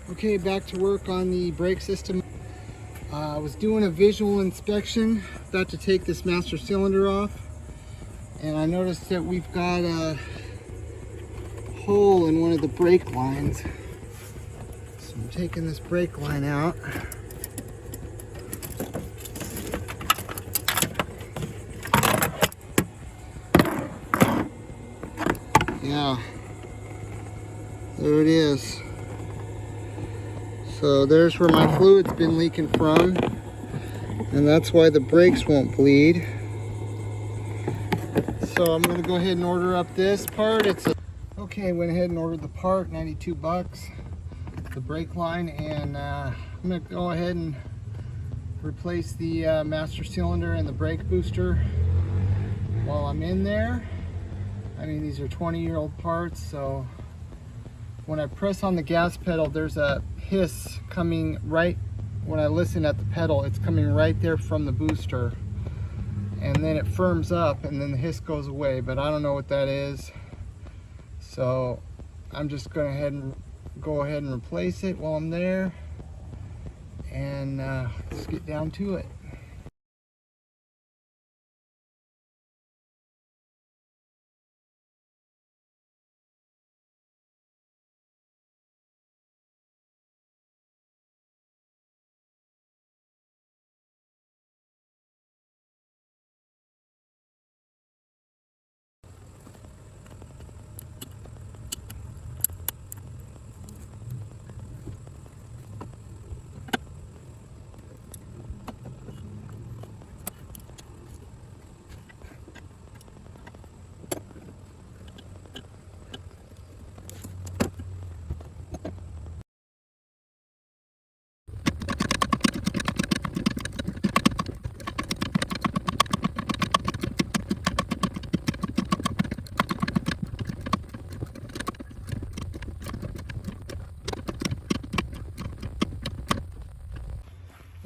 Okay, back to work on the brake system. I was doing a visual inspection, about to take this master cylinder off, and I noticed that we've got a hole in one of the brake lines. So I'm taking this brake line out. Yeah, there it is. So there's where my fluid's been leaking from, and that's why the brakes won't bleed. So I'm gonna go ahead and order up this part. Okay, went ahead and ordered the part, 92 bucks, the brake line, and I'm gonna go ahead and replace the master cylinder and the brake booster while I'm in there. I mean, these are 20-year-old parts, so when I press on the gas pedal, there's a hiss coming right when I listen at the pedal. It's coming right there from the booster, and then it firms up and then the hiss goes away, but I don't know what that is. So I'm just going to go ahead and replace it while I'm there, and let's get down to it.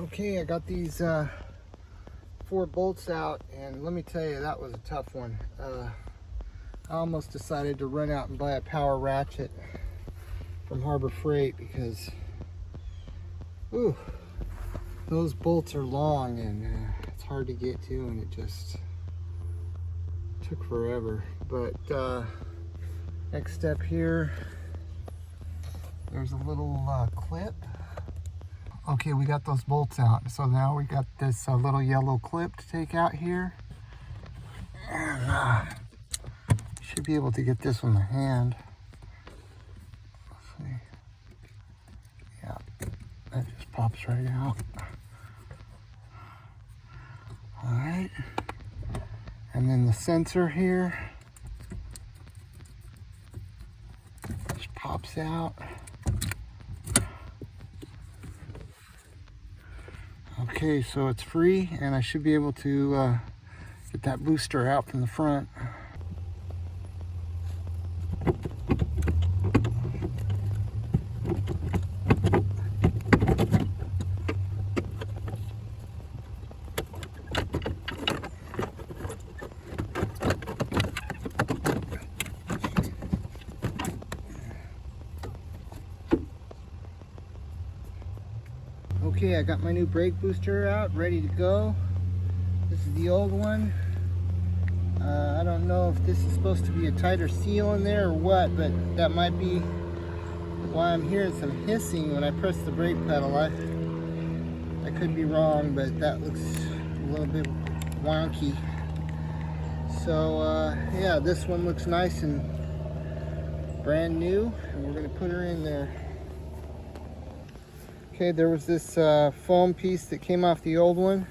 Okay, I got these 4 bolts out, and let me tell you, that was a tough one. I almost decided to run out and buy a power ratchet from Harbor Freight because, ooh, those bolts are long and it's hard to get to, and it just took forever. But next step here, there's a little clip. Okay, we got those bolts out, so now we got this little yellow clip to take out here, and should be able to get this on the hand. Let's see. Yeah, that just pops right out. All right, and then the sensor here just pops out. Okay, so it's free, and I should be able to get that booster out from the front. Okay, I got my new brake booster out, ready to go. This is the old one. I don't know if this is supposed to be a tighter seal in there or what, but that might be why I'm hearing some hissing when I press the brake pedal. I could be wrong, but that looks a little bit wonky. So yeah, this one looks nice and brand new, and we're going to put her in there. Okay, there was this foam piece that came off the old one,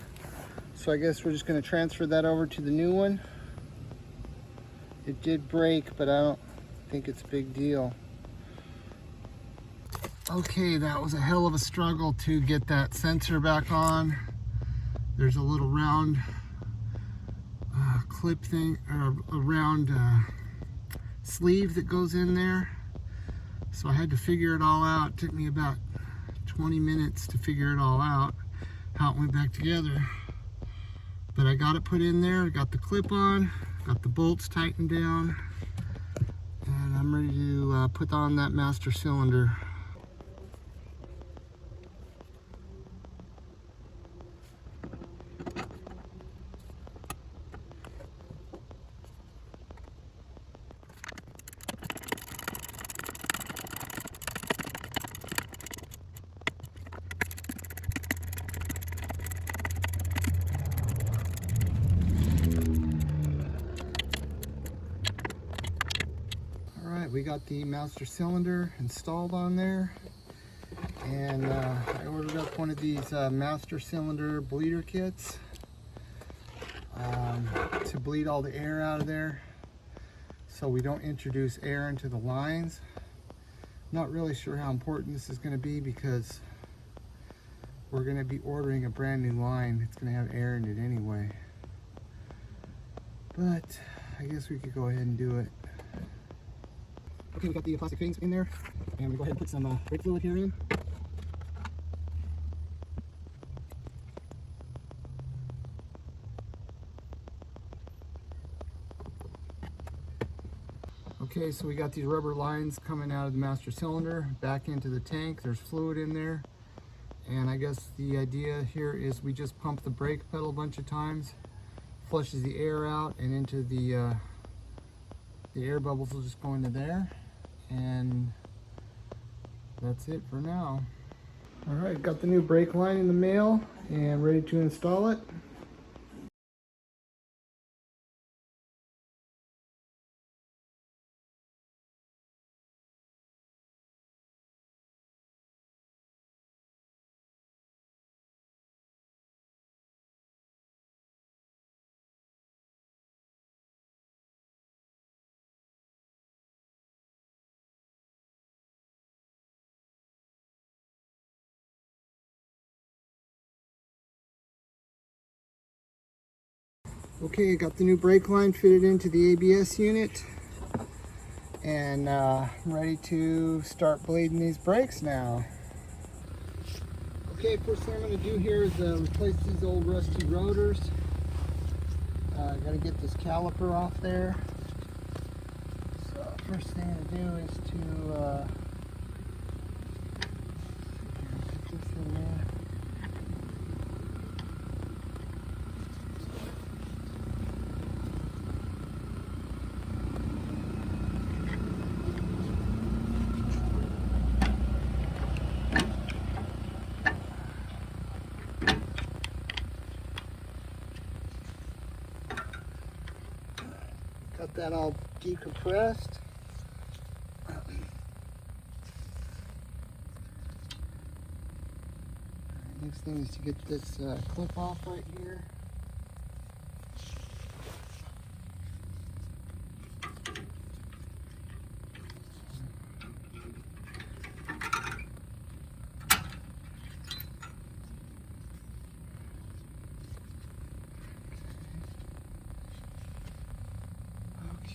so I guess we're just going to transfer that over to the new one. It did break, but I don't think it's a big deal. Okay, that was a hell of a struggle to get that sensor back on. There's a little round clip thing, or a round sleeve that goes in there. So I had to figure it all out. It took me about 20 minutes to figure it all out, how it went back together. But I got it put in there, got the clip on, got the bolts tightened down, and I'm ready to put on that master cylinder. we got the master cylinder installed on there, and I ordered up one of these master cylinder bleeder kits to bleed all the air out of there so we don't introduce air into the lines. Not really sure how important this is going to be because we're going to be ordering a brand new line. It's going to have air in it anyway, but I guess we could go ahead and do it. Okay, we got the plastic fittings in there, and we go ahead and put some brake fluid here in. Okay, so we got these rubber lines coming out of the master cylinder back into the tank. There's fluid in there, and I guess the idea here is we just pump the brake pedal a bunch of times, flushes the air out and into the air bubbles will just go into there, and that's it for now. All right, got the new brake line in the mail and ready to install it. Okay, got the new brake line fitted into the ABS unit, and I'm ready to start bleeding these brakes now. Okay, first thing I'm going to do here is replace these old rusty rotors. Got to get this caliper off there. So first thing I'm going to do is to put this in there. Got that all decompressed. Next thing is to get this clip off right here.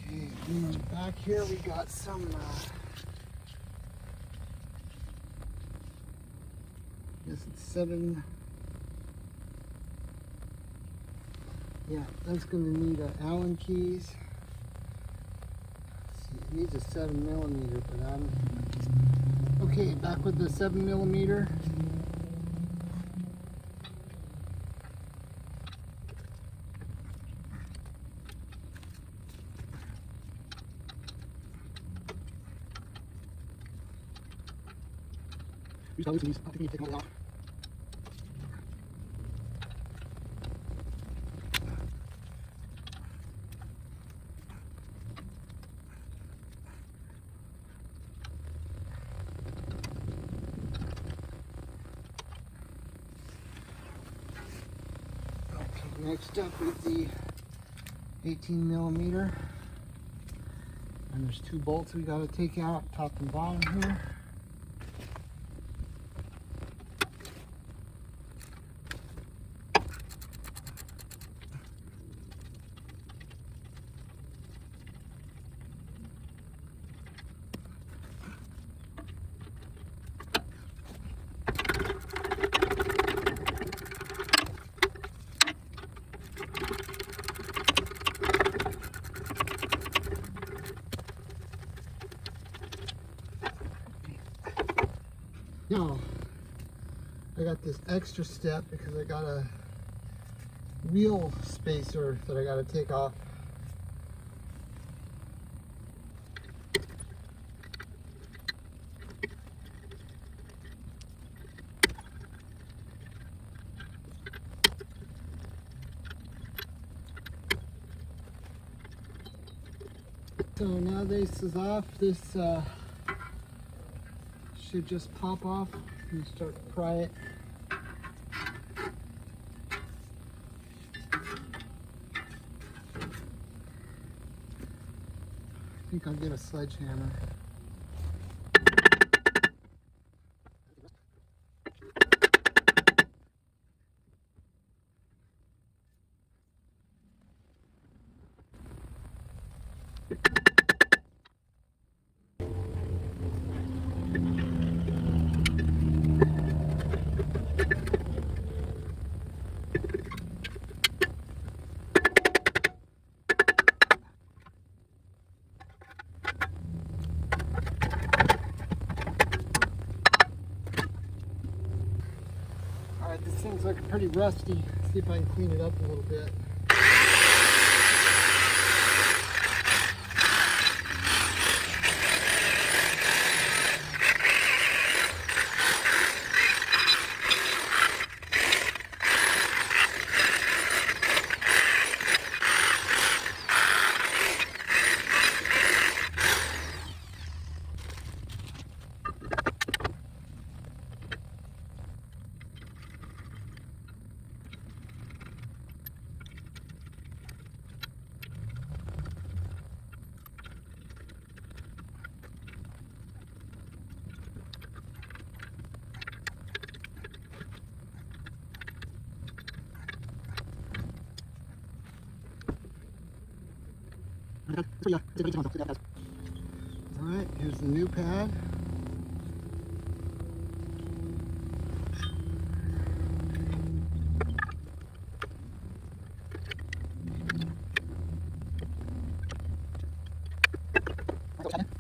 Okay, and back here we got some I guess it's 7. Yeah, that's going to need Allen keys. Let's see, it needs a 7mm, but I'm okay. Back with the 7mm. I think we need to take them all out. Okay, next up is the 18mm. And there's 2 bolts we got to take out, top and bottom here. Now, I got this extra step because I got a wheel spacer that I got to take off. So now this is off. This should just pop off and start to pry it. I think I'll get a sledgehammer. Alright, this thing's looking pretty rusty. See if I can clean it up a little bit. Alright, here's the new pad.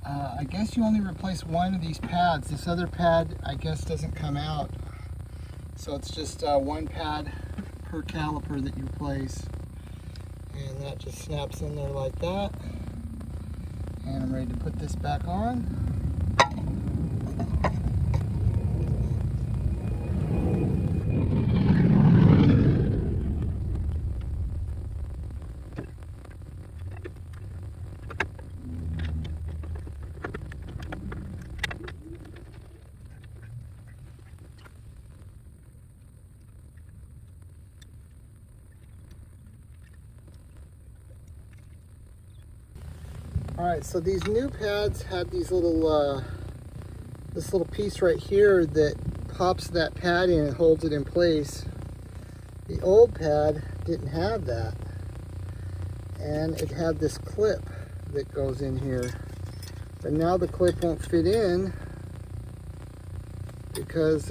I guess you only replace one of these pads. This other pad, I guess, doesn't come out. So it's just one pad per caliper that you replace. And that just snaps in there like that. And I'm ready to put this back on. Alright, so these new pads have these little, this little piece right here that pops that pad in and holds it in place. The old pad didn't have that. And it had this clip that goes in here. But now the clip won't fit in because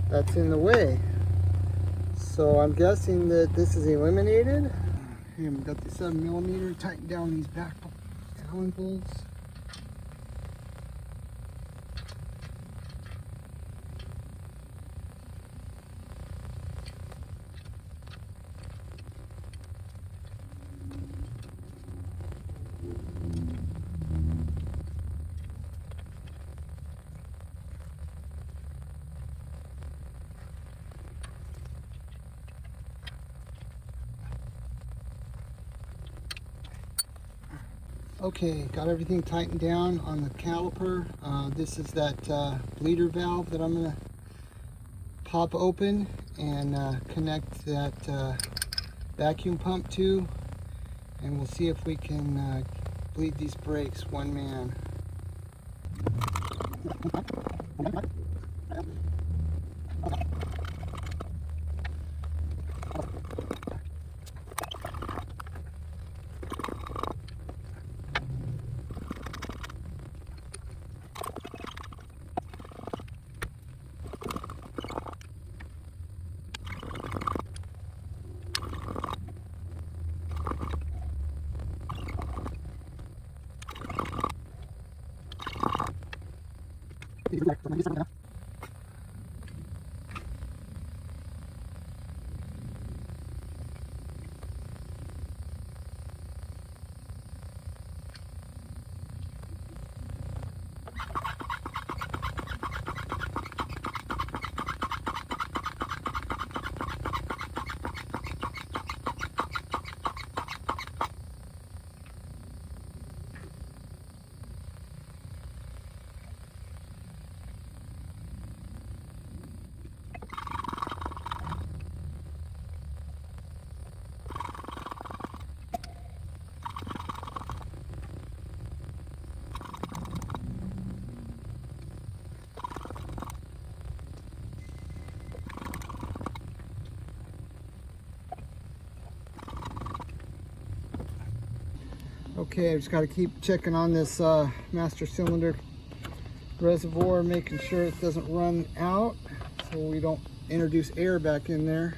that's in the way. So I'm guessing that this is eliminated. Here, we've got the 7mm, tighten down these back Allen bolts. Okay, got everything tightened down on the caliper. This is that bleeder valve that I'm going to pop open and connect that vacuum pump to, and we'll see if we can bleed these brakes one man. Okay, I just got to keep checking on this master cylinder reservoir, making sure it doesn't run out so we don't introduce air back in there.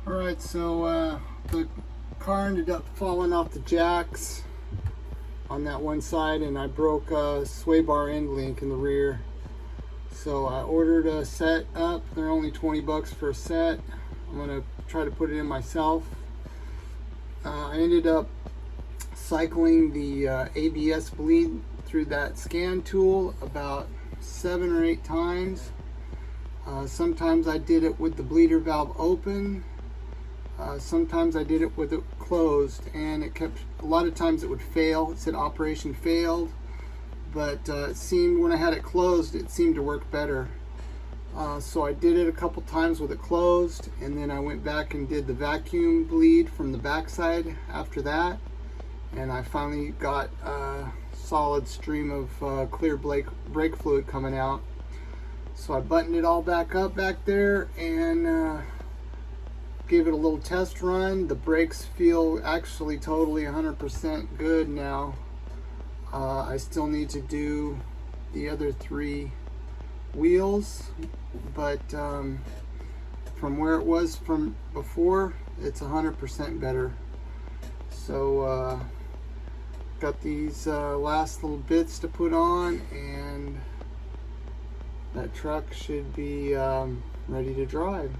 Alright, so the car ended up falling off the jacks on that one side, and I broke a sway bar end link in the rear. So I ordered a set up. They're only 20 bucks for a set. I'm gonna try to put it in myself. I ended up cycling the ABS bleed through that scan tool about 7 or 8 times. Sometimes I did it with the bleeder valve open. Sometimes I did it with it closed, and it kept, a lot of times it would fail. It said operation failed, but it seemed when I had it closed, it seemed to work better. So I did it a couple times with it closed, and then I went back and did the vacuum bleed from the backside after that, and I finally got a solid stream of clear brake fluid coming out. So I buttoned it all back up back there and gave it a little test run. The brakes feel actually totally 100% good now. I still need to do the other 3 wheels, but from where it was from before, it's 100% better. So got these last little bits to put on, and that truck should be ready to drive.